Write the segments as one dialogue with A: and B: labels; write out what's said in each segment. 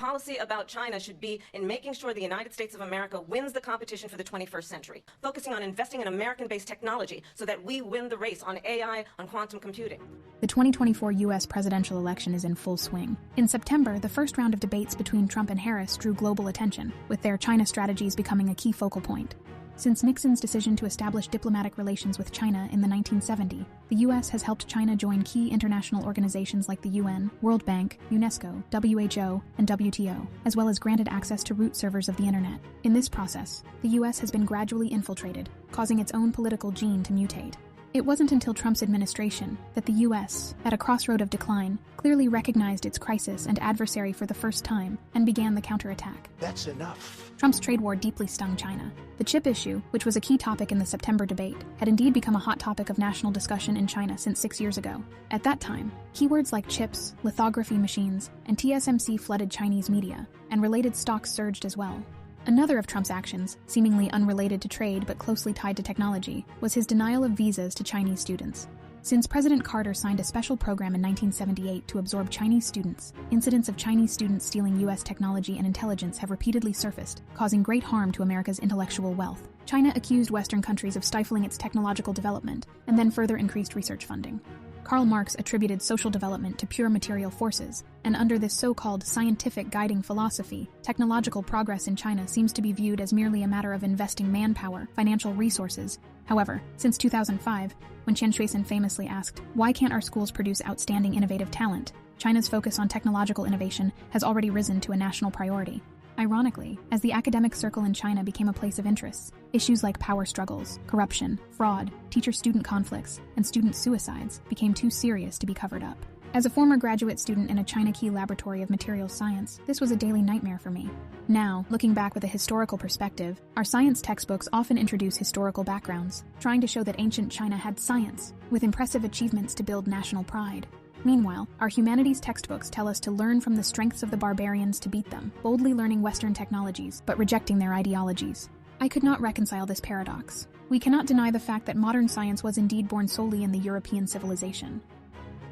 A: policy about China should be in making sure the United States of America wins the competition for the 21st century, focusing on investing in American-based technology so that we win the race on AI, on quantum computing.
B: The 2024 U.S. presidential election is in full swing. In September, the first round of debates between Trump and Harris drew global attention, with their China strategies becoming a key focal point. Since Nixon's decision to establish diplomatic relations with China in the 1970s, the U.S. has helped China join key international organizations like the UN, World Bank, UNESCO, WHO, and WTO, as well as granted access to root servers of the Internet. In this process, the U.S. has been gradually infiltrated, causing its own political gene to mutate. It wasn't until Trump's administration that the U.S., at a crossroad of decline, clearly recognized its crisis and adversary for the first time and began the counterattack.
C: That's enough.
B: Trump's trade war deeply stung China. The chip issue, which was a key topic in the September debate, had indeed become a hot topic of national discussion in China since 6 years ago. At that time, keywords like chips, lithography machines, and TSMC flooded Chinese media, and related stocks surged as well. Another of Trump's actions, seemingly unrelated to trade but closely tied to technology, was his denial of visas to Chinese students. Since President Carter signed a special program in 1978 to absorb Chinese students, incidents of Chinese students stealing U.S. technology and intelligence have repeatedly surfaced, causing great harm to America's intellectual wealth. China accused Western countries of stifling its technological development, and then further increased research funding. Karl Marx attributed social development to pure material forces, and under this so-called scientific guiding philosophy, technological progress in China seems to be viewed as merely a matter of investing manpower, financial resources. However, since 2005, when Chen Shuisin famously asked, "Why can't our schools produce outstanding innovative talent?" China's focus on technological innovation has already risen to a national priority. Ironically, as the academic circle in China became a place of interest, issues like power struggles, corruption, fraud, teacher-student conflicts, and student suicides became too serious to be covered up. As a former graduate student in a China Key laboratory of materials science, this was a daily nightmare for me. Now, looking back with a historical perspective, our science textbooks often introduce historical backgrounds, trying to show that ancient China had science, with impressive achievements to build national pride. Meanwhile, our humanities textbooks tell us to learn from the strengths of the barbarians to beat them, boldly learning Western technologies, but rejecting their ideologies. I could not reconcile this paradox. We cannot deny the fact that modern science was indeed born solely in the European civilization.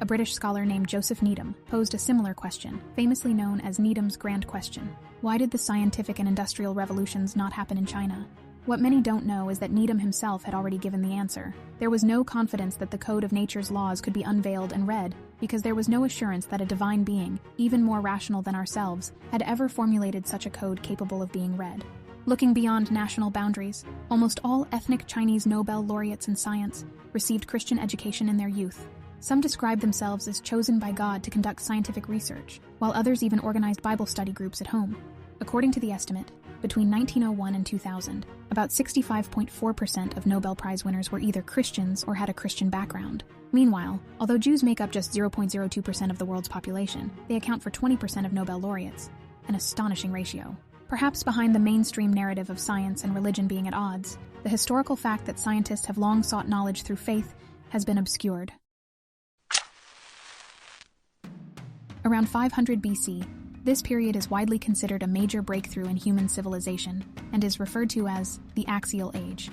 B: A British scholar named Joseph Needham posed a similar question, famously known as Needham's Grand Question. Why did the scientific and industrial revolutions not happen in China? What many don't know is that Needham himself had already given the answer. There was no confidence that the code of nature's laws could be unveiled and read, because there was no assurance that a divine being, even more rational than ourselves, had ever formulated such a code capable of being read. Looking beyond national boundaries, almost all ethnic Chinese Nobel laureates in science received Christian education in their youth. Some described themselves as chosen by God to conduct scientific research, while others even organized Bible study groups at home. According to the estimate, between 1901 and 2000, about 65.4% of Nobel Prize winners were either Christians or had a Christian background. Meanwhile, although Jews make up just 0.02% of the world's population, they account for 20% of Nobel laureates, an astonishing ratio. Perhaps behind the mainstream narrative of science and religion being at odds, the historical fact that scientists have long sought knowledge through faith has been obscured. Around 500 BC, this period is widely considered a major breakthrough in human civilization and is referred to as the Axial Age.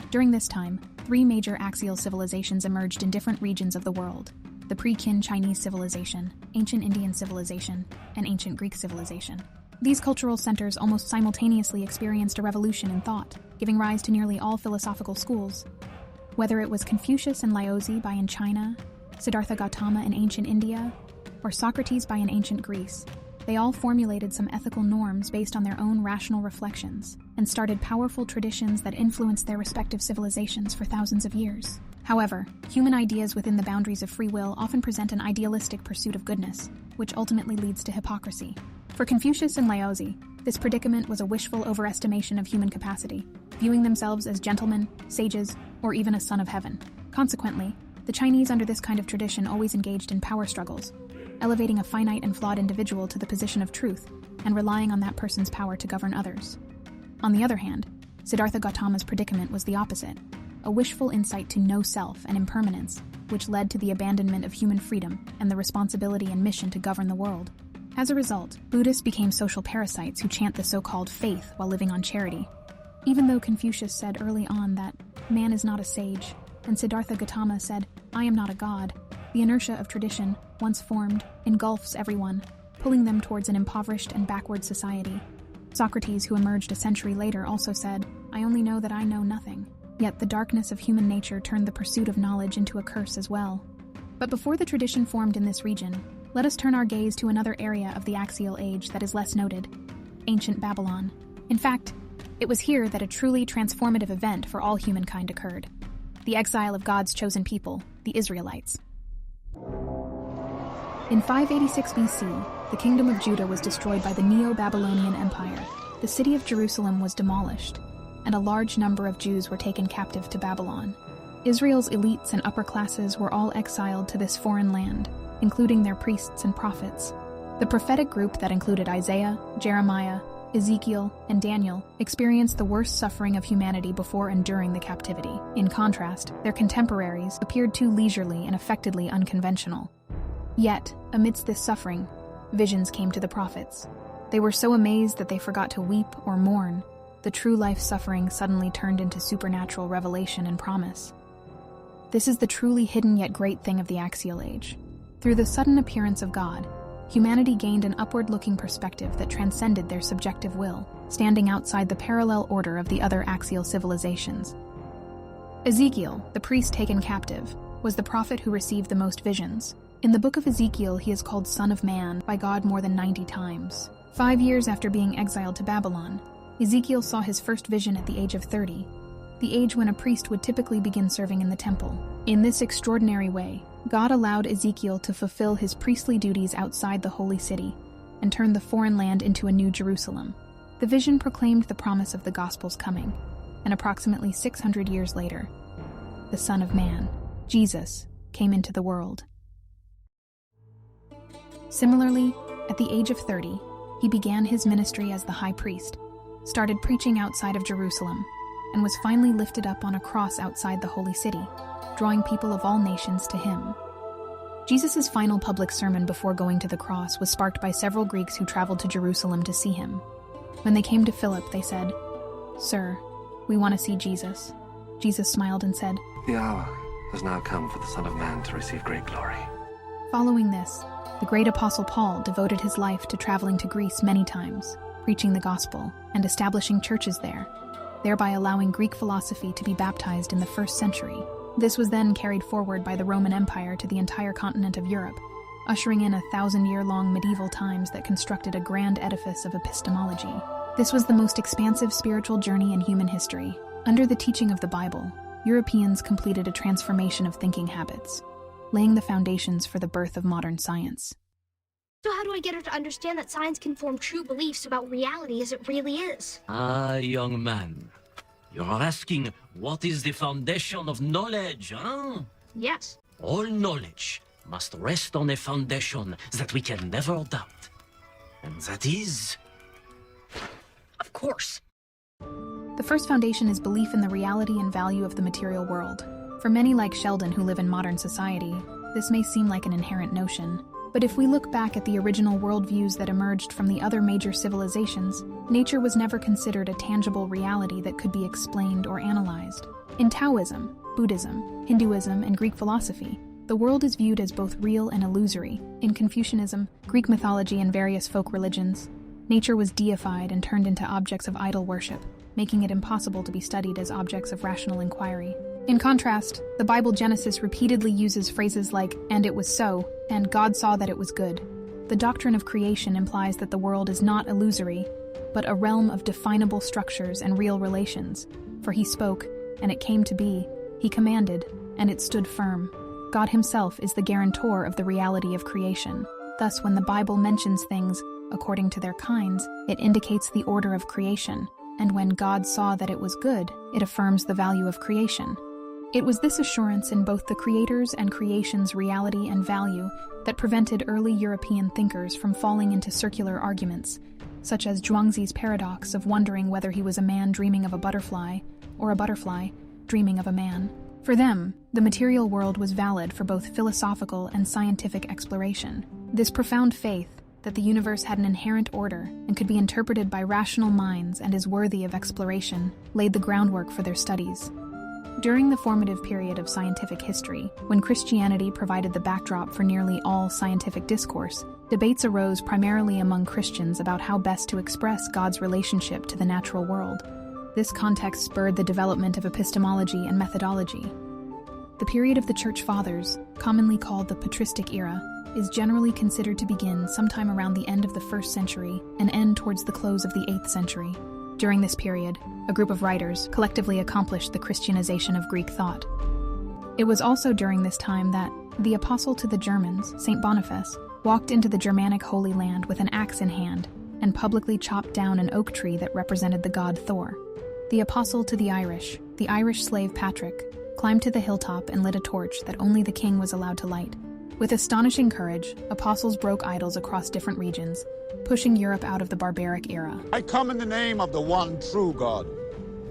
B: During this time, 3 major axial civilizations emerged in different regions of the world: the pre-Qin Chinese civilization, ancient Indian civilization, and ancient Greek civilization. These cultural centers almost simultaneously experienced a revolution in thought, giving rise to nearly all philosophical schools. Whether it was Confucius and Laozi by in China, Siddhartha Gautama in ancient India, or Socrates by in ancient Greece, they all formulated some ethical norms based on their own rational reflections, and started powerful traditions that influenced their respective civilizations for thousands of years. However, human ideas within the boundaries of free will often present an idealistic pursuit of goodness, which ultimately leads to hypocrisy. For Confucius and Laozi, this predicament was a wishful overestimation of human capacity, viewing themselves as gentlemen, sages, or even a son of heaven. Consequently, the Chinese under this kind of tradition always engaged in power struggles, elevating a finite and flawed individual to the position of truth and relying on that person's power to govern others. On the other hand, Siddhartha Gautama's predicament was the opposite, a wishful insight to no self and impermanence, which led to the abandonment of human freedom and the responsibility and mission to govern the world. As a result, Buddhists became social parasites who chant the so-called faith while living on charity. Even though Confucius said early on that man is not a sage, and Siddhartha Gautama said, "I am not a god," the inertia of tradition, once formed, engulfs everyone, pulling them towards an impoverished and backward society. Socrates, who emerged a century later, also said, "I only know that I know nothing." Yet the darkness of human nature turned the pursuit of knowledge into a curse as well. But before the tradition formed in this region, let us turn our gaze to another area of the Axial Age that is less noted: ancient Babylon. In fact, it was here that a truly transformative event for all humankind occurred: the exile of God's chosen people, the Israelites. In 586 BC, the kingdom of Judah was destroyed by the Neo-Babylonian Empire. The city of Jerusalem was demolished, and a large number of Jews were taken captive to Babylon. Israel's elites and upper classes were all exiled to this foreign land, including their priests and prophets. The prophetic group that included Isaiah, Jeremiah, Ezekiel, and Daniel experienced the worst suffering of humanity before and during the captivity. In contrast, their contemporaries appeared too leisurely and affectedly unconventional. Yet, amidst this suffering, visions came to the prophets. They were so amazed that they forgot to weep or mourn. The true life suffering suddenly turned into supernatural revelation and promise. This is the truly hidden yet great thing of the Axial Age. Through the sudden appearance of God, humanity gained an upward-looking perspective that transcended their subjective will, standing outside the parallel order of the other axial civilizations. Ezekiel, the priest taken captive, was the prophet who received the most visions. In the book of Ezekiel, he is called Son of Man by God more than 90 times. 5 years after being exiled to Babylon, Ezekiel saw his first vision at the age of 30, the age when a priest would typically begin serving in the temple. In this extraordinary way, God allowed Ezekiel to fulfill his priestly duties outside the holy city and turn the foreign land into a new Jerusalem. The vision proclaimed the promise of the gospel's coming, and approximately 600 years later, the Son of Man, Jesus, came into the world. Similarly, at the age of 30, he began his ministry as the high priest, started preaching outside of Jerusalem, and was finally lifted up on a cross outside the holy city, drawing people of all nations to him. Jesus' final public sermon before going to the cross was sparked by several Greeks who traveled to Jerusalem to see him. When they came to Philip, they said, "Sir, we want to see Jesus." Jesus smiled and said,
C: "The hour has now come for the Son of Man to receive great glory."
B: Following this, the great apostle Paul devoted his life to traveling to Greece many times, preaching the gospel and establishing churches there, thereby allowing Greek philosophy to be baptized in the 1st century. This was then carried forward by the Roman Empire to the entire continent of Europe, ushering in 1,000-year-long medieval times that constructed a grand edifice of epistemology. This was the most expansive spiritual journey in human history. Under the teaching of the Bible, Europeans completed a transformation of thinking habits, laying the foundations for the birth of modern science.
D: So how do I get her to understand that science can form true beliefs about reality as it really is?
E: Ah, young man. You're asking, what is the foundation of knowledge, huh?
D: Yes.
E: All knowledge must rest on a foundation that we can never doubt. And that is...
D: Of course.
B: The first foundation is belief in the reality and value of the material world. For many like Sheldon who live in modern society, this may seem like an inherent notion. But if we look back at the original worldviews that emerged from the other major civilizations, nature was never considered a tangible reality that could be explained or analyzed. In Taoism, Buddhism, Hinduism, and Greek philosophy, the world is viewed as both real and illusory. In Confucianism, Greek mythology, and various folk religions, nature was deified and turned into objects of idol worship, making it impossible to be studied as objects of rational inquiry. In contrast, the Bible Genesis repeatedly uses phrases like, "and it was so," and "God saw that it was good." The doctrine of creation implies that the world is not illusory, but a realm of definable structures and real relations. For he spoke, and it came to be. He commanded, and it stood firm. God himself is the guarantor of the reality of creation. Thus, when the Bible mentions things according to their kinds, it indicates the order of creation, and when God saw that it was good, it affirms the value of creation. It was this assurance in both the Creator's and creation's reality and value that prevented early European thinkers from falling into circular arguments, such as Zhuangzi's paradox of wondering whether he was a man dreaming of a butterfly, or a butterfly dreaming of a man. For them, the material world was valid for both philosophical and scientific exploration. This profound faith that the universe had an inherent order and could be interpreted by rational minds and is worthy of exploration laid the groundwork for their studies. During the formative period of scientific history, when Christianity provided the backdrop for nearly all scientific discourse, debates arose primarily among Christians about how best to express God's relationship to the natural world. This context spurred the development of epistemology and methodology. The period of the Church Fathers, commonly called the Patristic Era, is generally considered to begin sometime around the end of the 1st century and end towards the close of the 8th century. During this period, a group of writers collectively accomplished the Christianization of Greek thought. It was also during this time that the apostle to the Germans, St. Boniface, walked into the Germanic Holy Land with an axe in hand and publicly chopped down an oak tree that represented the god Thor. The apostle to the Irish slave Patrick, climbed to the hilltop and lit a torch that only the king was allowed to light. With astonishing courage, apostles broke idols across different regions, pushing Europe out of the barbaric era.
F: I come in the name of the one true God.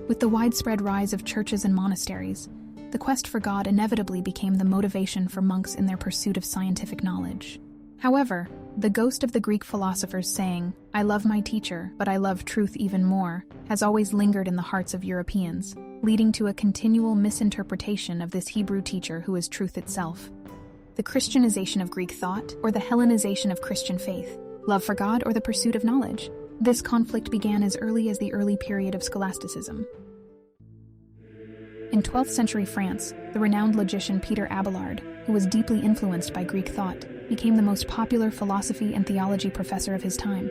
B: With the widespread rise of churches and monasteries, the quest for God inevitably became the motivation for monks in their pursuit of scientific knowledge. However, the ghost of the Greek philosophers saying, "I love my teacher, but I love truth even more," has always lingered in the hearts of Europeans, leading to a continual misinterpretation of this Hebrew teacher who is truth itself. The Christianization of Greek thought, or the Hellenization of Christian faith, love for God or the pursuit of knowledge. This conflict began as early as the early period of Scholasticism. In 12th century France, the renowned logician Peter Abelard, who was deeply influenced by Greek thought, became the most popular philosophy and theology professor of his time.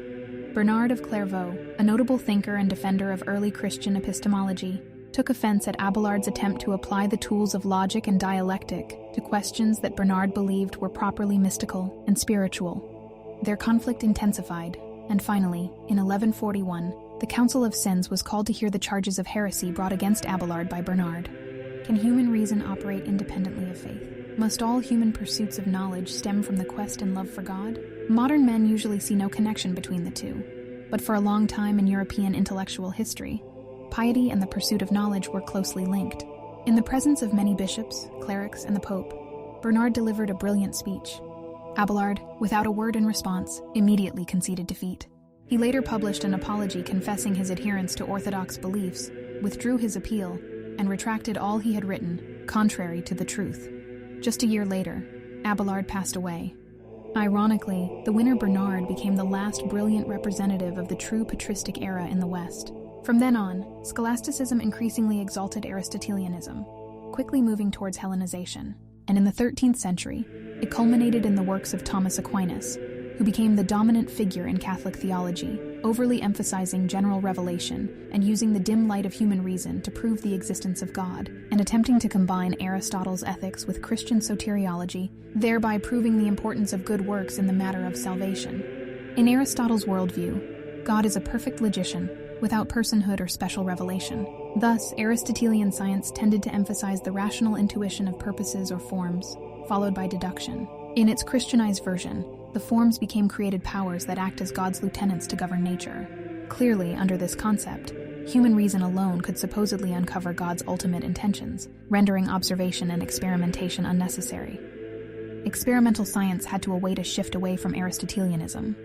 B: Bernard of Clairvaux, a notable thinker and defender of early Christian epistemology, took offense at Abelard's attempt to apply the tools of logic and dialectic to questions that Bernard believed were properly mystical and spiritual. Their conflict intensified, and finally, in 1141, the Council of Sens was called to hear the charges of heresy brought against Abelard by Bernard. Can human reason operate independently of faith? Must all human pursuits of knowledge stem from the quest and love for God? Modern men usually see no connection between the two, but for a long time in European intellectual history, piety and the pursuit of knowledge were closely linked. In the presence of many bishops, clerics, and the Pope, Bernard delivered a brilliant speech. Abelard, without a word in response, immediately conceded defeat. He later published an apology confessing his adherence to orthodox beliefs, withdrew his appeal, and retracted all he had written, contrary to the truth. Just a year later, Abelard passed away. Ironically, the winner Bernard became the last brilliant representative of the true patristic era in the West. From then on, Scholasticism increasingly exalted Aristotelianism, quickly moving towards Hellenization, and in the 13th century, it culminated in the works of Thomas Aquinas, who became the dominant figure in Catholic theology, overly emphasizing general revelation and using the dim light of human reason to prove the existence of God, and attempting to combine Aristotle's ethics with Christian soteriology, thereby proving the importance of good works in the matter of salvation. In Aristotle's worldview, God is a perfect logician, without personhood or special revelation. Thus, Aristotelian science tended to emphasize the rational intuition of purposes or forms, followed by deduction. In its Christianized version, the forms became created powers that act as God's lieutenants to govern nature. Clearly, under this concept, human reason alone could supposedly uncover God's ultimate intentions, rendering observation and experimentation unnecessary. Experimental science had to await a shift away from Aristotelianism.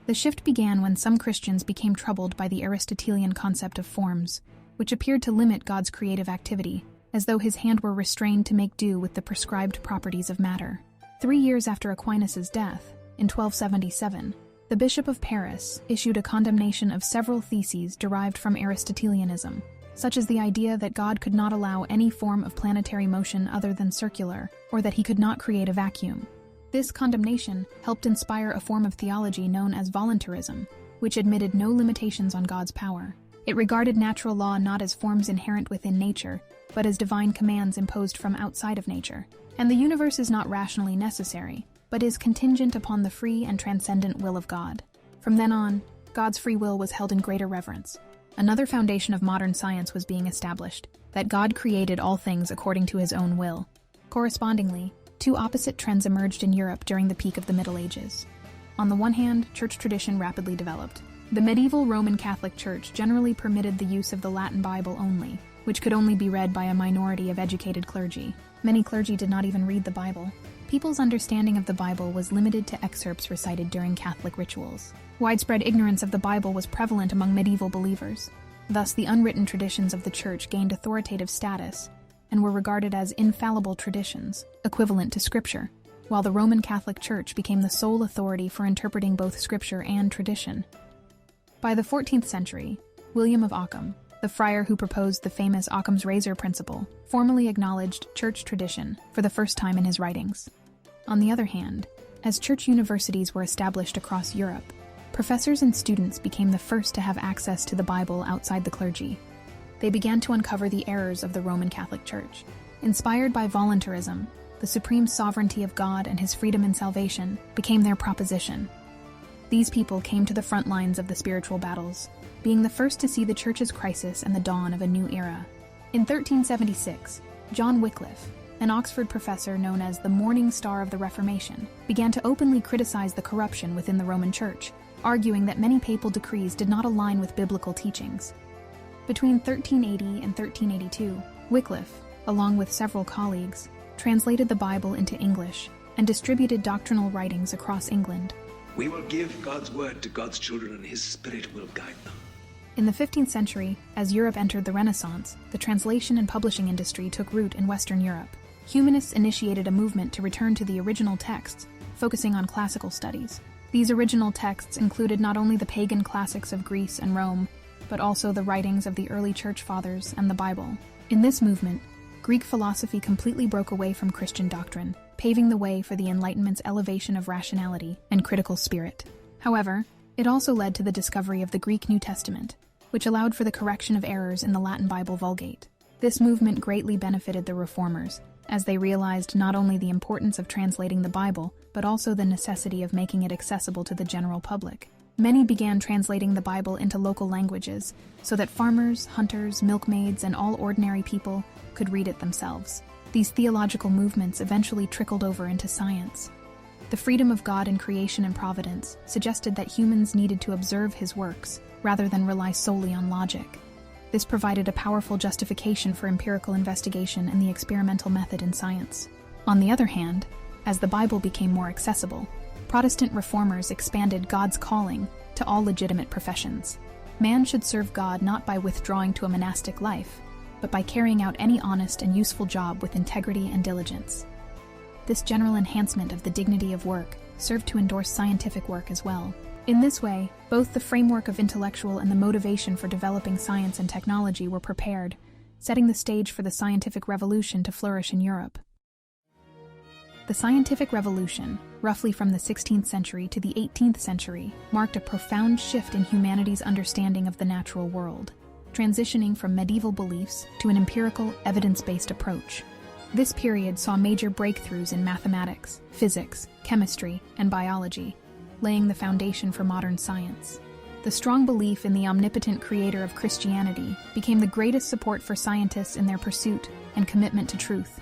B: The shift began when some Christians became troubled by the Aristotelian concept of forms, which appeared to limit God's creative activity, as though his hand were restrained to make do with the prescribed properties of matter. 3 years after Aquinas' death, in 1277, the Bishop of Paris issued a condemnation of several theses derived from Aristotelianism, such as the idea that God could not allow any form of planetary motion other than circular, or that he could not create a vacuum. This condemnation helped inspire a form of theology known as voluntarism, which admitted no limitations on God's power. It regarded natural law not as forms inherent within nature, but as divine commands imposed from outside of nature. And the universe is not rationally necessary, but is contingent upon the free and transcendent will of God. From then on, God's free will was held in greater reverence. Another foundation of modern science was being established, that God created all things according to his own will. Correspondingly, two opposite trends emerged in Europe during the peak of the Middle Ages. On the one hand, church tradition rapidly developed. The medieval Roman Catholic Church generally permitted the use of the Latin Bible only, which could only be read by a minority of educated clergy. Many clergy did not even read the Bible. People's understanding of the Bible was limited to excerpts recited during Catholic rituals. Widespread ignorance of the Bible was prevalent among medieval believers. Thus, the unwritten traditions of the Church gained authoritative status and were regarded as infallible traditions, equivalent to Scripture, while the Roman Catholic Church became the sole authority for interpreting both Scripture and tradition. By the 14th century, William of Ockham, the friar who proposed the famous Occam's razor principle, formally acknowledged church tradition for the first time in his writings. On the other hand, as church universities were established across Europe, professors and students became the first to have access to the Bible outside the clergy. They began to uncover the errors of the Roman Catholic Church. Inspired by voluntarism, the supreme sovereignty of God and his freedom in salvation became their proposition. These people came to the front lines of the spiritual battles, being the first to see the Church's crisis and the dawn of a new era. In 1376, John Wycliffe, an Oxford professor known as the Morning Star of the Reformation, began to openly criticize the corruption within the Roman Church, arguing that many papal decrees did not align with biblical teachings. Between 1380 and 1382, Wycliffe, along with several colleagues, translated the Bible into English and distributed doctrinal writings across England.
G: We will give God's word to God's children, and his spirit will guide them.
B: In the 15th century, as Europe entered the Renaissance, the translation and publishing industry took root in Western Europe. Humanists initiated a movement to return to the original texts, focusing on classical studies. These original texts included not only the pagan classics of Greece and Rome, but also the writings of the early church fathers and the Bible. In this movement, Greek philosophy completely broke away from Christian doctrine, paving the way for the Enlightenment's elevation of rationality and critical spirit. However, it also led to the discovery of the Greek New Testament, which allowed for the correction of errors in the Latin Bible Vulgate. This movement greatly benefited the Reformers, as they realized not only the importance of translating the Bible, but also the necessity of making it accessible to the general public. Many began translating the Bible into local languages, so that farmers, hunters, milkmaids, and all ordinary people could read it themselves. These theological movements eventually trickled over into science. The freedom of God in creation and providence suggested that humans needed to observe his works, rather than rely solely on logic. This provided a powerful justification for empirical investigation and the experimental method in science. On the other hand, as the Bible became more accessible, Protestant reformers expanded God's calling to all legitimate professions. Man should serve God not by withdrawing to a monastic life, but by carrying out any honest and useful job with integrity and diligence. This general enhancement of the dignity of work served to endorse scientific work as well. In this way, both the framework of intellectual and the motivation for developing science and technology were prepared, setting the stage for the scientific revolution to flourish in Europe. The scientific revolution, roughly from the 16th century to the 18th century, marked a profound shift in humanity's understanding of the natural world, transitioning from medieval beliefs to an empirical, evidence-based approach. This period saw major breakthroughs in mathematics, physics, chemistry, and biology, laying the foundation for modern science. The strong belief in the omnipotent creator of Christianity became the greatest support for scientists in their pursuit and commitment to truth.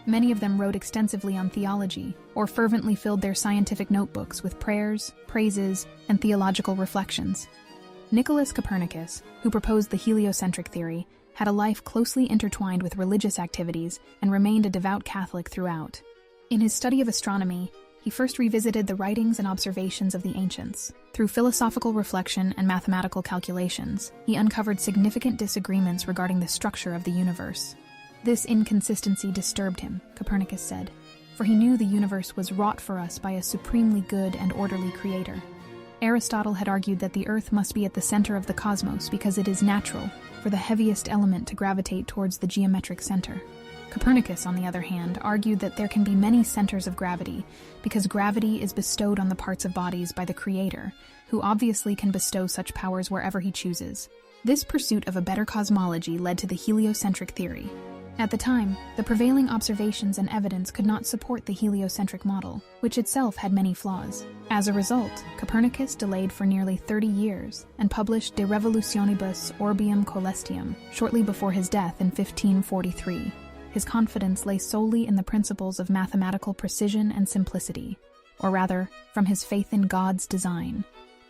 B: Many of them wrote extensively on theology, or fervently filled their scientific notebooks with prayers, praises, and theological reflections. Nicholas Copernicus, who proposed the heliocentric theory, had a life closely intertwined with religious activities and remained a devout Catholic throughout. In his study of astronomy, he first revisited the writings and observations of the ancients. Through philosophical reflection and mathematical calculations, he uncovered significant disagreements regarding the structure of the universe. This inconsistency disturbed him, Copernicus said, for he knew the universe was wrought for us by a supremely good and orderly creator. Aristotle had argued that the Earth must be at the center of the cosmos because it is natural for the heaviest element to gravitate towards the geometric center. Copernicus, on the other hand, argued that there can be many centers of gravity because gravity is bestowed on the parts of bodies by the Creator, who obviously can bestow such powers wherever he chooses. This pursuit of a better cosmology led to the heliocentric theory. At the time, the prevailing observations and evidence could not support the heliocentric model, which itself had many flaws. As a result, Copernicus delayed for nearly 30 years and published De Revolutionibus Orbium Coelestium shortly before his death in 1543. His confidence lay solely in the principles of mathematical precision and simplicity, or rather, from his faith in God's design.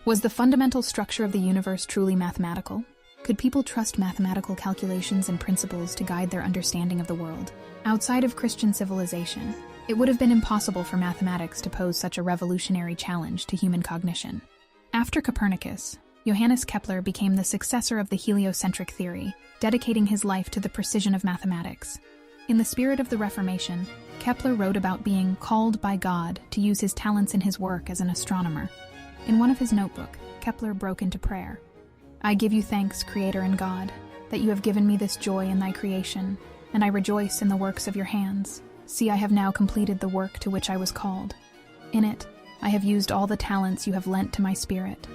B: Was the fundamental structure of the universe truly mathematical? Could people trust mathematical calculations and principles to guide their understanding of the world? Outside of Christian civilization, it would have been impossible for mathematics to pose such a revolutionary challenge to human cognition. After Copernicus, Johannes Kepler became the successor of the heliocentric theory, dedicating his life to the precision of mathematics. In the spirit of the Reformation, Kepler wrote about being called by God to use his talents in his work as an astronomer. In one of his notebooks, Kepler broke into prayer. "I give you thanks, Creator and God, that you have given me this joy in thy creation, and I rejoice in the works of your hands. See, I have now completed the work to which I was called. In it, I have used all the talents you have lent to my spirit."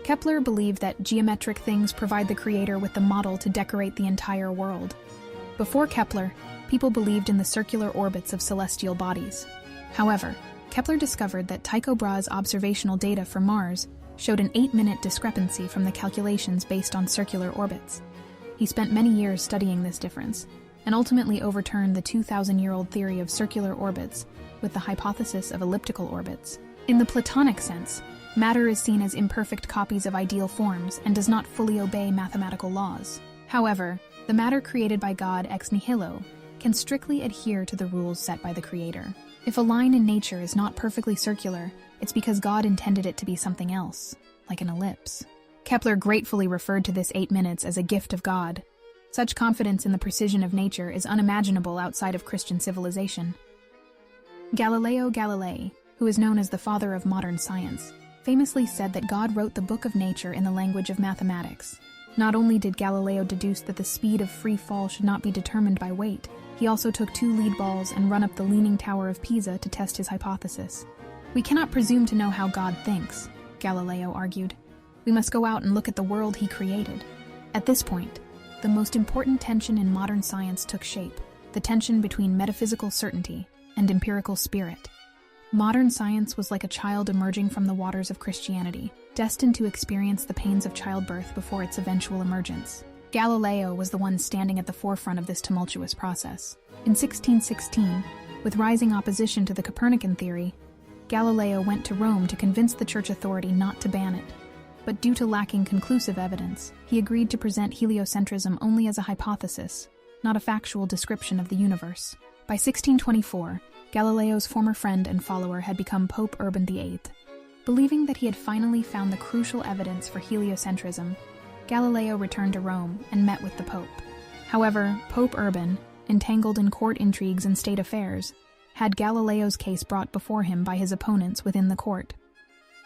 B: Kepler believed that geometric things provide the Creator with the model to decorate the entire world. Before Kepler, people believed in the circular orbits of celestial bodies. However, Kepler discovered that Tycho Brahe's observational data for Mars showed an 8-minute discrepancy from the calculations based on circular orbits. He spent many years studying this difference, and ultimately overturned the 2,000-year-old theory of circular orbits with the hypothesis of elliptical orbits. In the Platonic sense, matter is seen as imperfect copies of ideal forms and does not fully obey mathematical laws. However, the matter created by God ex nihilo can strictly adhere to the rules set by the Creator. If a line in nature is not perfectly circular, it's because God intended it to be something else, like an ellipse. Kepler gratefully referred to this 8 minutes as a gift of God. Such confidence in the precision of nature is unimaginable outside of Christian civilization. Galileo Galilei, who is known as the father of modern science, famously said that God wrote the book of nature in the language of mathematics. Not only did Galileo deduce that the speed of free fall should not be determined by weight, he also took 2 lead balls and run up the Leaning Tower of Pisa to test his hypothesis. "We cannot presume to know how God thinks," Galileo argued. "We must go out and look at the world he created." At this point, the most important tension in modern science took shape, the tension between metaphysical certainty and empirical spirit. Modern science was like a child emerging from the waters of Christianity, destined to experience the pains of childbirth before its eventual emergence. Galileo was the one standing at the forefront of this tumultuous process. In 1616, with rising opposition to the Copernican theory, Galileo went to Rome to convince the church authority not to ban it. But due to lacking conclusive evidence, he agreed to present heliocentrism only as a hypothesis, not a factual description of the universe. By 1624, Galileo's former friend and follower had become Pope Urban VIII. Believing that he had finally found the crucial evidence for heliocentrism, Galileo returned to Rome and met with the Pope. However, Pope Urban, entangled in court intrigues and state affairs, had Galileo's case brought before him by his opponents within the court.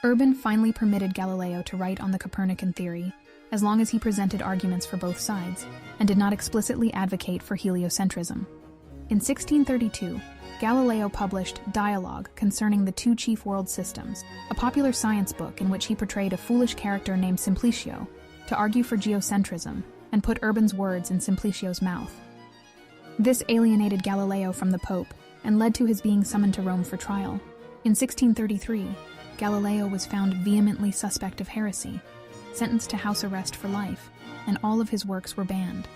B: Urban finally permitted Galileo to write on the Copernican theory, as long as he presented arguments for both sides, and did not explicitly advocate for heliocentrism. In 1632, Galileo published Dialogue Concerning the Two Chief World Systems, a popular science book in which he portrayed a foolish character named Simplicio to argue for geocentrism and put Urban's words in Simplicio's mouth. This alienated Galileo from the Pope and led to his being summoned to Rome for trial. In 1633, Galileo was found vehemently suspect of heresy, sentenced to house arrest for life, and all of his works were banned.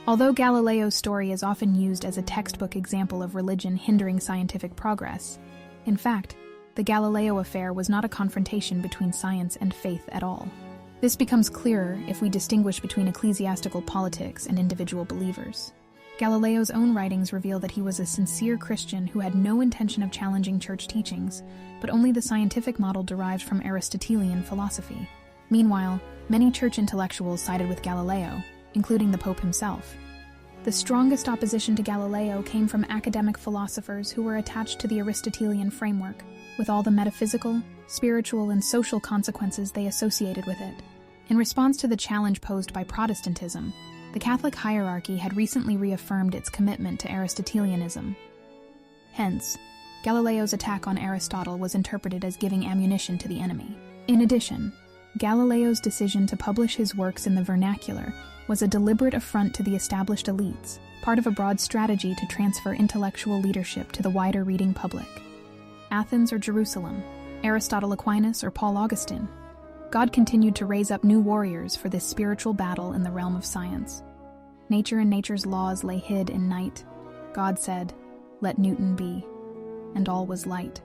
B: Although Galileo's story is often used as a textbook example of religion hindering scientific progress, in fact, the Galileo affair was not a confrontation between science and faith at all. This becomes clearer if we distinguish between ecclesiastical politics and individual believers. Galileo's own writings reveal that he was a sincere Christian who had no intention of challenging church teachings, but only the scientific model derived from Aristotelian philosophy. Meanwhile, many church intellectuals sided with Galileo, including the Pope himself. The strongest opposition to Galileo came from academic philosophers who were attached to the Aristotelian framework, with all the metaphysical, spiritual, and social consequences they associated with it. In response to the challenge posed by Protestantism, the Catholic hierarchy had recently reaffirmed its commitment to Aristotelianism. Hence, Galileo's attack on Aristotle was interpreted as giving ammunition to the enemy. In addition, Galileo's decision to publish his works in the vernacular was a deliberate affront to the established elites, part of a broad strategy to transfer intellectual leadership to the wider reading public. Athens or Jerusalem, Aristotle Aquinas or Paul Augustine, God continued to raise up new warriors for this spiritual battle in the realm of science. Nature and nature's laws lay hid in night. God said, "Let Newton be," and all was light.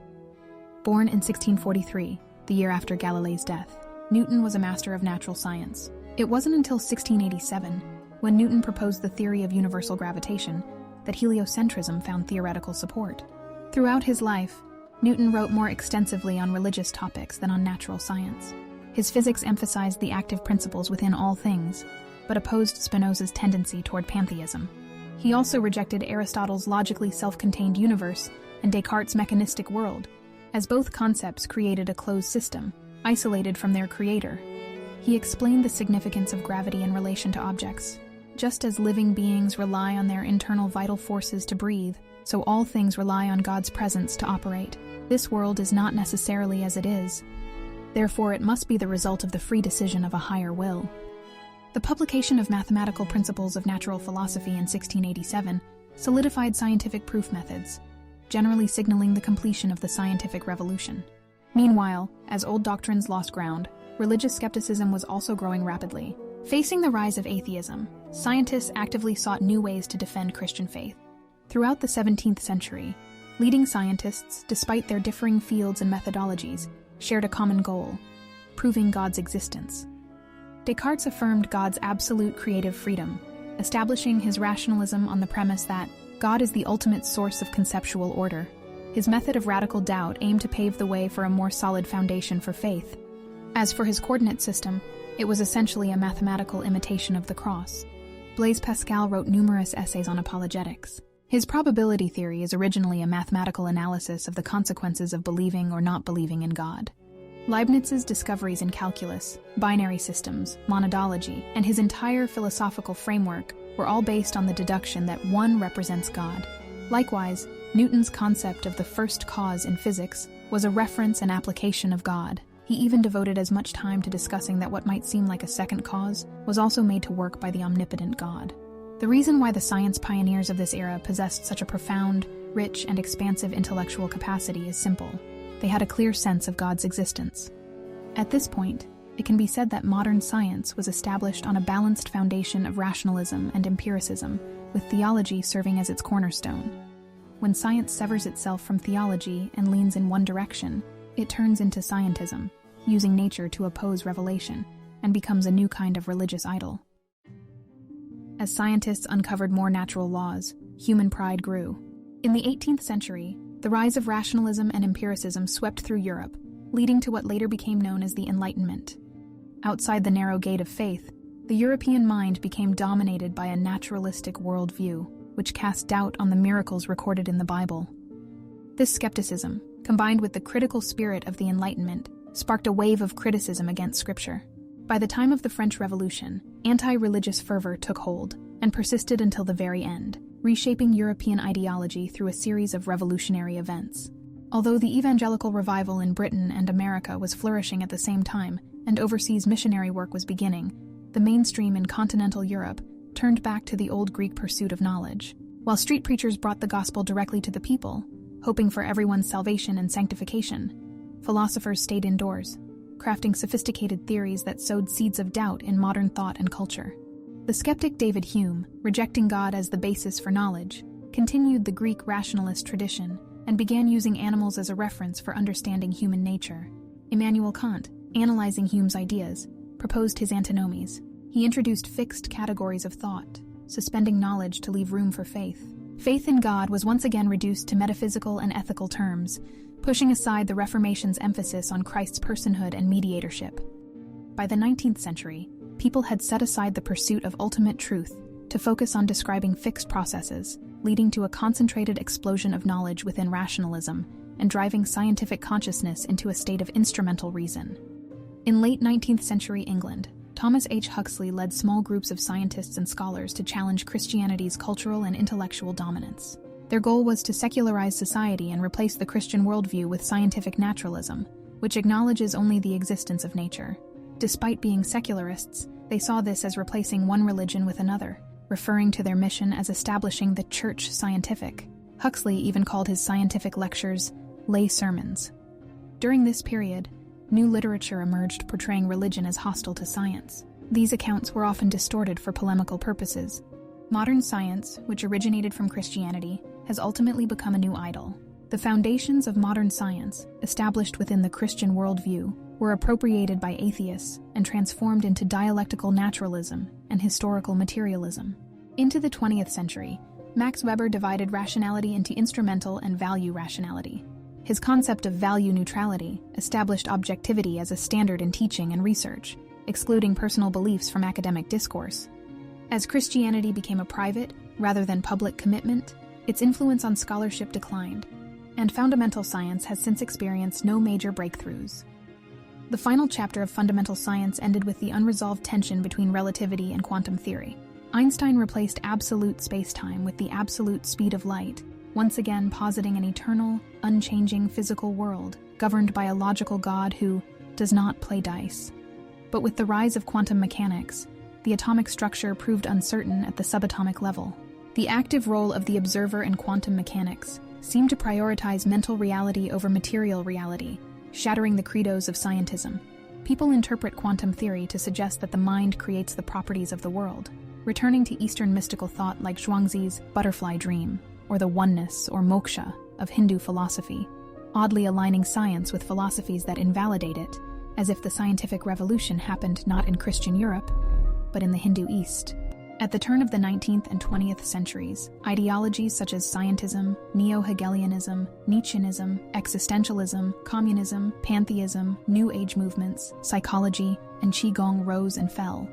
B: Born in 1643, the year after Galileo's death, Newton was a master of natural science. It wasn't until 1687, when Newton proposed the theory of universal gravitation, that heliocentrism found theoretical support. Throughout his life, Newton wrote more extensively on religious topics than on natural science. His physics emphasized the active principles within all things, but opposed Spinoza's tendency toward pantheism. He also rejected Aristotle's logically self-contained universe and Descartes' mechanistic world, as both concepts created a closed system, isolated from their creator. He explained the significance of gravity in relation to objects. Just as living beings rely on their internal vital forces to breathe, so all things rely on God's presence to operate. This world is not necessarily as it is. Therefore, it must be the result of the free decision of a higher will. The publication of Mathematical Principles of Natural Philosophy in 1687 solidified scientific proof methods, generally signaling the completion of the scientific revolution. Meanwhile, as old doctrines lost ground, religious skepticism was also growing rapidly. Facing the rise of atheism, scientists actively sought new ways to defend Christian faith. Throughout the 17th century, leading scientists, despite their differing fields and methodologies, shared a common goal: proving God's existence. Descartes affirmed God's absolute creative freedom, establishing his rationalism on the premise that God is the ultimate source of conceptual order. His method of radical doubt aimed to pave the way for a more solid foundation for faith. As for his coordinate system, it was essentially a mathematical imitation of the cross. Blaise Pascal wrote numerous essays on apologetics. His probability theory is originally a mathematical analysis of the consequences of believing or not believing in God. Leibniz's discoveries in calculus, binary systems, monadology, and his entire philosophical framework were all based on the deduction that one represents God. Likewise, Newton's concept of the first cause in physics was a reference and application of God. He even devoted as much time to discussing that what might seem like a second cause was also made to work by the omnipotent God. The reason why the science pioneers of this era possessed such a profound, rich, and expansive intellectual capacity is simple. They had a clear sense of God's existence. At this point, it can be said that modern science was established on a balanced foundation of rationalism and empiricism, with theology serving as its cornerstone. When science severs itself from theology and leans in one direction, it turns into scientism, using nature to oppose revelation, and becomes a new kind of religious idol. As scientists uncovered more natural laws, human pride grew. In the 18th century, the rise of rationalism and empiricism swept through Europe, leading to what later became known as the Enlightenment. Outside the narrow gate of faith, the European mind became dominated by a naturalistic worldview, which cast doubt on the miracles recorded in the Bible. This skepticism, combined with the critical spirit of the Enlightenment, sparked a wave of criticism against Scripture. By the time of the French Revolution, anti-religious fervor took hold and persisted until the very end, reshaping European ideology through a series of revolutionary events. Although the evangelical revival in Britain and America was flourishing at the same time, and overseas missionary work was beginning, the mainstream in continental Europe turned back to the old Greek pursuit of knowledge. While street preachers brought the gospel directly to the people, hoping for everyone's salvation and sanctification, philosophers stayed indoors, crafting sophisticated theories that sowed seeds of doubt in modern thought and culture. The skeptic David Hume, rejecting God as the basis for knowledge, continued the Greek rationalist tradition and began using animals as a reference for understanding human nature. Immanuel Kant, analyzing Hume's ideas, proposed his antinomies. He introduced fixed categories of thought, suspending knowledge to leave room for faith. Faith in God was once again reduced to metaphysical and ethical terms, pushing aside the Reformation's emphasis on Christ's personhood and mediatorship. By the 19th century, people had set aside the pursuit of ultimate truth to focus on describing fixed processes, leading to a concentrated explosion of knowledge within rationalism and driving scientific consciousness into a state of instrumental reason. In late 19th century England, Thomas H. Huxley led small groups of scientists and scholars to challenge Christianity's cultural and intellectual dominance. Their goal was to secularize society and replace the Christian worldview with scientific naturalism, which acknowledges only the existence of nature. Despite being secularists, they saw this as replacing one religion with another, referring to their mission as establishing the church scientific. Huxley even called his scientific lectures lay sermons. During this period, new literature emerged portraying religion as hostile to science. These accounts were often distorted for polemical purposes. Modern science, which originated from Christianity, has ultimately become a new idol. The foundations of modern science, established within the Christian worldview, were appropriated by atheists and transformed into dialectical naturalism and historical materialism. Into the 20th century, Max Weber divided rationality into instrumental and value rationality. His concept of value neutrality established objectivity as a standard in teaching and research, excluding personal beliefs from academic discourse. As Christianity became a private, rather than public commitment, its influence on scholarship declined, and fundamental science has since experienced no major breakthroughs. The final chapter of fundamental science ended with the unresolved tension between relativity and quantum theory. Einstein replaced absolute space-time with the absolute speed of light, once again positing an eternal, unchanging physical world governed by a logical God who does not play dice. But with the rise of quantum mechanics, the atomic structure proved uncertain at the subatomic level. The active role of the observer in quantum mechanics seemed to prioritize mental reality over material reality, shattering the credos of scientism. People interpret quantum theory to suggest that the mind creates the properties of the world, returning to Eastern mystical thought like Zhuangzi's butterfly dream, or the oneness or moksha of Hindu philosophy, oddly aligning science with philosophies that invalidate it, as if the scientific revolution happened not in Christian Europe, but in the Hindu East. At the turn of the 19th and 20th centuries, ideologies such as scientism, neo-Hegelianism, Nietzscheanism, existentialism, communism, pantheism, New Age movements, psychology, and Qigong rose and fell,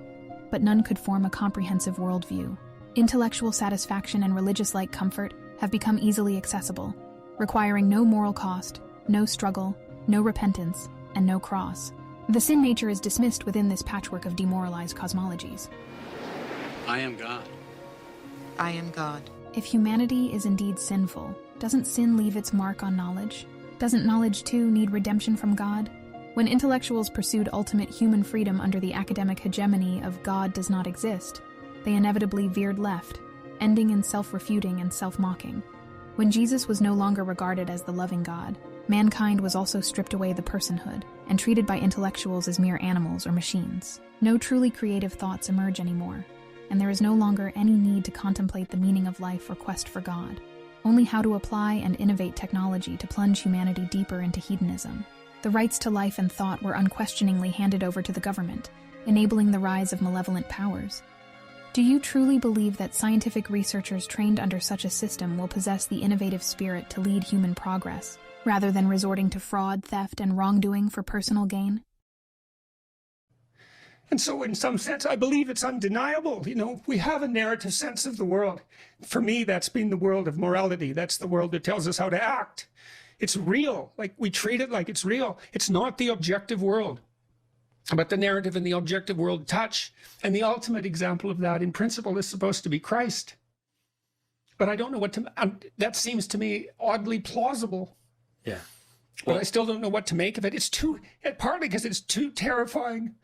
B: but none could form a comprehensive worldview. Intellectual satisfaction and religious-like comfort have become easily accessible, requiring no moral cost, no struggle, no repentance, and no cross. The sin nature is dismissed within this patchwork of demoralized cosmologies.
H: I am God.
I: I am God.
B: If humanity is indeed sinful, doesn't sin leave its mark on knowledge? Doesn't knowledge too need redemption from God? When intellectuals pursued ultimate human freedom under the academic hegemony of God does not exist, they inevitably veered left, ending in self-refuting and self-mocking. When Jesus was no longer regarded as the loving God, mankind was also stripped away the personhood and treated by intellectuals as mere animals or machines. No truly creative thoughts emerge anymore, and there is no longer any need to contemplate the meaning of life or quest for God, only how to apply and innovate technology to plunge humanity deeper into hedonism. The rights to life and thought were unquestioningly handed over to the government, enabling the rise of malevolent powers. Do you truly believe that scientific researchers trained under such a system will possess the innovative spirit to lead human progress, rather than resorting to fraud, theft, and wrongdoing for personal gain?
J: And so in some sense, I believe it's undeniable. You know, we have a narrative sense of the world. For me, that's been the world of morality. That's the world that tells us how to act. It's real. Like, we treat it like it's real. It's not the objective world. But the narrative and the objective world touch. And the ultimate example of that, in principle, is supposed to be Christ. But I don't know what to... that seems to me oddly plausible.
H: Yeah.
J: But I still don't know what to make of it. It's too... partly because it's too terrifying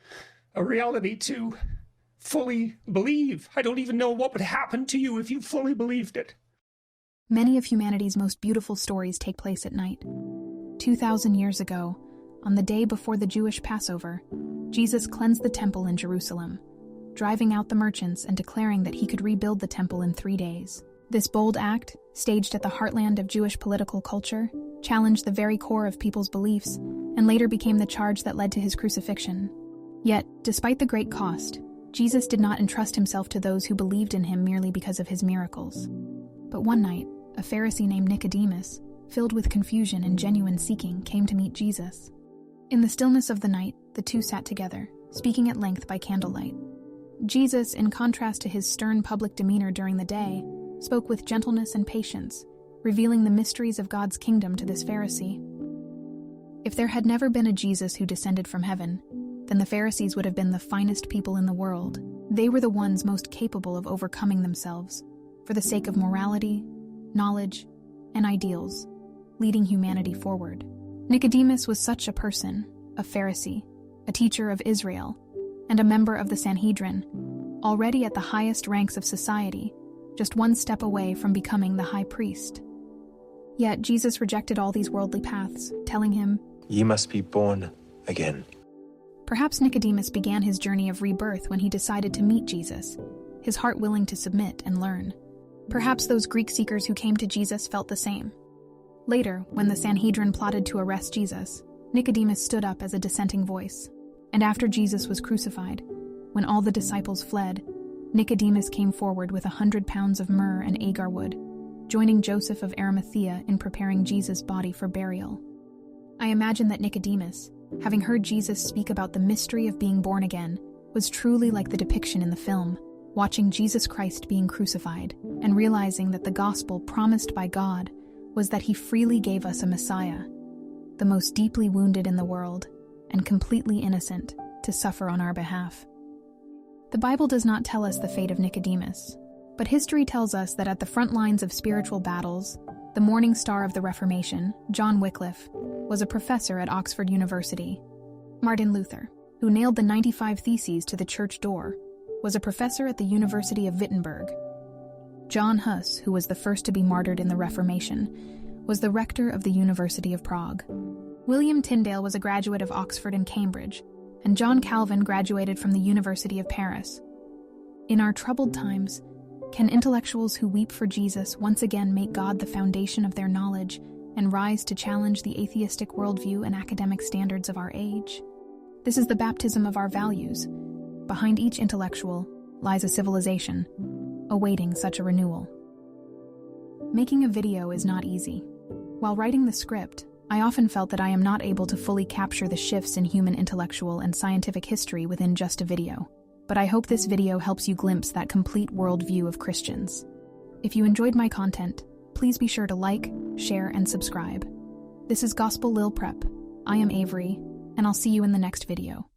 J: a reality to fully believe. I don't even know what would happen to you if you fully believed it.
B: Many of humanity's most beautiful stories take place at night. 2,000 years ago, on the day before the Jewish Passover, Jesus cleansed the temple in Jerusalem, driving out the merchants and declaring that he could rebuild the temple in 3 days. This bold act, staged at the heartland of Jewish political culture, challenged the very core of people's beliefs, and later became the charge that led to his crucifixion. Yet, despite the great cost, Jesus did not entrust himself to those who believed in him merely because of his miracles. But one night, a Pharisee named Nicodemus, filled with confusion and genuine seeking, came to meet Jesus. In the stillness of the night, the two sat together, speaking at length by candlelight. Jesus, in contrast to his stern public demeanor during the day, spoke with gentleness and patience, revealing the mysteries of God's kingdom to this Pharisee. If there had never been a Jesus who descended from heaven, then the Pharisees would have been the finest people in the world. They were the ones most capable of overcoming themselves, for the sake of morality, knowledge, and ideals, leading humanity forward. Nicodemus was such a person, a Pharisee, a teacher of Israel, and a member of the Sanhedrin, already at the highest ranks of society, just one step away from becoming the high priest. Yet Jesus rejected all these worldly paths, telling him,
K: "Ye must be born again."
B: Perhaps Nicodemus began his journey of rebirth when he decided to meet Jesus, his heart willing to submit and learn. Perhaps those Greek seekers who came to Jesus felt the same. Later, when the Sanhedrin plotted to arrest Jesus, Nicodemus stood up as a dissenting voice. And after Jesus was crucified, when all the disciples fled, Nicodemus came forward with 100 pounds of myrrh and agar wood, joining Joseph of Arimathea in preparing Jesus' body for burial. I imagine that Nicodemus, having heard Jesus speak about the mystery of being born again, was truly like the depiction in the film, watching Jesus Christ being crucified and realizing that the gospel promised by God was that he freely gave us a Messiah, the most deeply wounded in the world and completely innocent, to suffer on our behalf. The Bible does not tell us the fate of Nicodemus, but history tells us that at the front lines of spiritual battles, the morning star of the Reformation, John Wycliffe, was a professor at Oxford University. Martin Luther, who nailed the 95 Theses to the church door, was a professor at the University of Wittenberg. John Hus, who was the first to be martyred in the Reformation, was the rector of the University of Prague. William Tyndale was a graduate of Oxford and Cambridge, and John Calvin graduated from the University of Paris. In our troubled times, can intellectuals who weep for Jesus once again make God the foundation of their knowledge and rise to challenge the atheistic worldview and academic standards of our age? This is the baptism of our values. Behind each intellectual lies a civilization, awaiting such a renewal. Making a video is not easy. While writing the script, I often felt that I am not able to fully capture the shifts in human intellectual and scientific history within just a video. But I hope this video helps you glimpse that complete worldview of Christians. If you enjoyed my content, please be sure to like, share, and subscribe. This is Gospel Lil Prep. I am Avery, and I'll see you in the next video.